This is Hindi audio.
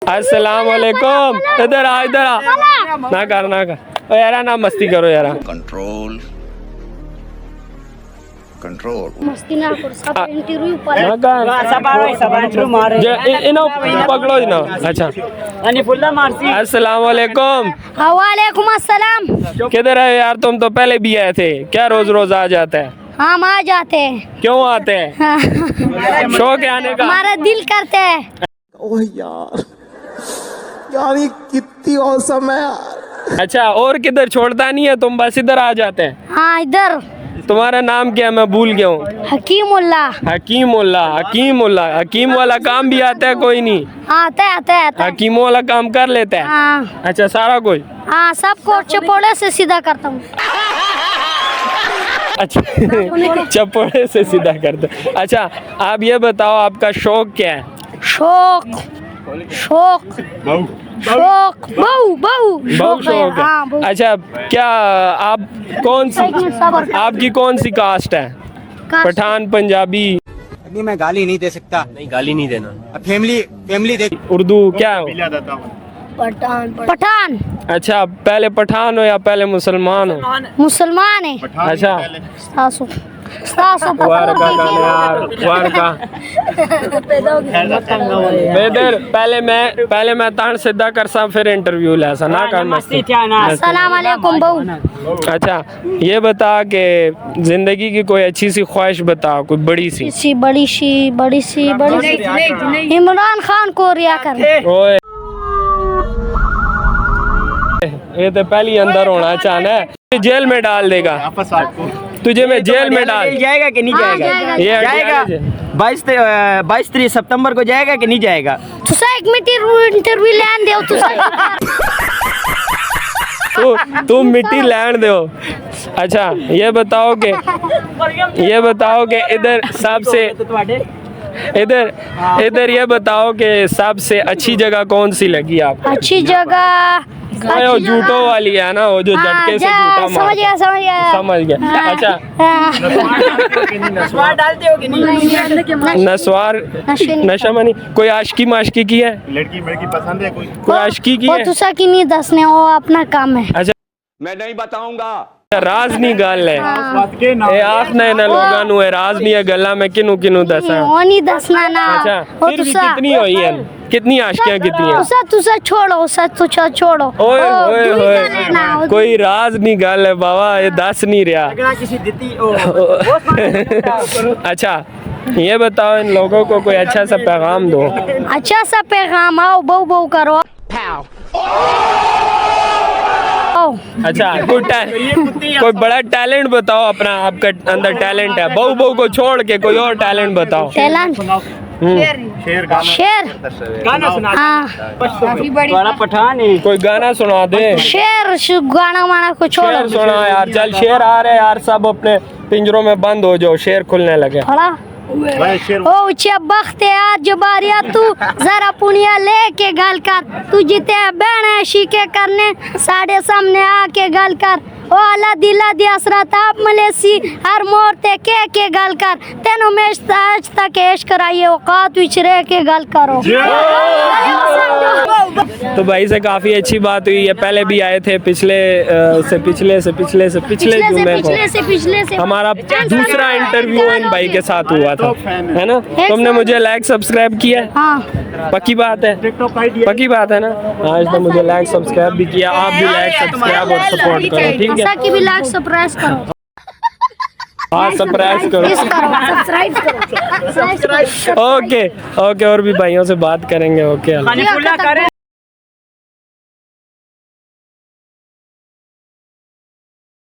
अस्सलाम वालेकुम। इधर आ ना कर ओ यारा ना मस्ती करो यारा। कंट्रोल मस्ती ना करो, सब इंटरव्यू पर ना कर सब इंटरव्यू मारे इनो पकड़ो इनो। अच्छा अनीफुल्ला मारसी। अस्सलाम वालेकुम। वालेकुम अस्सलाम। किधर है यार, तुम तो पहले भी आए थे, क्या रोज रोज आ जाते हैं? हम आ जाते हैं। क्यों आते हैं? हाँ। शौक है आने का? हमारा दिल करते है। ओह यार ये कितनी औसम है यार। अच्छा, और किधर छोड़ता नहीं है, तुम बस इधर आ जाते हैं? हाँ इधर। तुम्हारा नाम क्या है? मैं भूल गया हूँ। हकीमुल्ला। हकीम वाला काम भी आता है? कोई नहीं आता है। हकीम वाला काम कर लेता है? हाँ अच्छा, सारा कुछ? हाँ, सबको चपोड़े से सीधा करता हूँ। अच्छा चप्पड़े से सीधा करते। अच्छा, आप ये बताओ आपका शौक क्या है? शौक बहुत शौक है। हाँ, बहुत। अच्छा, क्या आप आपकी कौन सी कास्ट है? पठान, पंजाबी? नहीं, मैं गाली नहीं दे सकता। नहीं, गाली नहीं देना। फैमिली देख। उर्दू क्या हो? पठान। अच्छा, पहले पठान हो या पहले मुसलमान हो? मुसलमान है। अच्छा, वार का बेदर पहले मैं तान सीधा कर सा, फिर इंटरव्यू ले सा ना कर मस्ती। अस्सलाम वालेकुम बहू। अच्छा, ये बता कि जिंदगी की कोई अच्छी सी ख्वाहिश बता, कोई बड़ी सी। इमरान खान को रिया कर। ओए, ये तो पहली अंदर होना चाहना है। जेल में डाल देगा तुझे, मैं जेल में डाल जाएगा कि नहीं जाएगा? ये जाएगा। 22 सितंबर को जाएगा कि नहीं जाएगा? तुसा एक इंटरव्यू लेन दे तू मिट्टी लैंड दो। अच्छा, ये बताओ कि इधर ये बताओ कि सबसे अच्छी जगह कौन सी लगी आपको? अच्छी जगह वो जूटो वाली है ना, वो जो झटके से जूता समझ गया। अच्छा, नस्वार डालते हो कि नहीं? नस्वार नशा मनी कोई आशिकी माशकी की है? लड़की पसंद है कोई आशिकी की है? तुसा की नहीं दसने, वो अपना काम है। अच्छा, मैं नहीं बताऊंगा। राज नहीं गल है ए आखना है ना लोगां नु, राज नहीं है गल्ला में किनु दसा। वो नहीं दसना ना। अच्छा, फिर भी कितनी हुई है, कितनी आशिकियां कितनी हैं? तुसा छोड़ो। ओए कोई राज नहीं गल है बाबा, ये दस नहीं रहा। अच्छा, ये बताओ इन लोगों को कोई अच्छा सा पैगाम दो। अच्छा सा पैगाम, आओ बहु करो। अच्छा, कोई बड़ा टैलेंट बताओ अपना, आपका अंदर टैलेंट है, बहु को छोड़ के कोई और टैलेंट बताओ। टैलेंट शेर गाना सुना। हाँ, बड़ा पठान है। कोई गाना सुना दे। शेर गाना वाना को छोड़ो। शेर सुना यार, चल शेर आ रहे यार, सब अपने पिंजरों में बंद हो जाओ, शेर खुलने लगे। ओ बख्ते यार जबारिया, तू जरा पुनिया लेके गल कर, तू जिते बहन शीके करने साढ़े सामने आके गल कर। ओ अल्लाह दिला दी असरत आप मलेसी हर मोर ते के गल कर, तेनो में आज तक ऐश कराइए औकात विचरे के गल करो। तो भाई से काफी अच्छी बात हुई है, पहले भी आए थे पिछले जुम्मे को हमारा दूसरा इंटरव्यू इन भाई के साथ हुआ था, है ना? तुमने मुझे लाइक सब्सक्राइब किया है? हाँ, पक्की बात है ना? आज तो मुझे लाइक सब्सक्राइब भी किया, आप भी लाइक सब्सक्राइब और सपोर्ट करो, ठीक है? की भी लाइक सब्सक्राइब करो। हाँ, सब्सक्राइब करो। ओके, और भी भाइयों से बात करेंगे। ओके।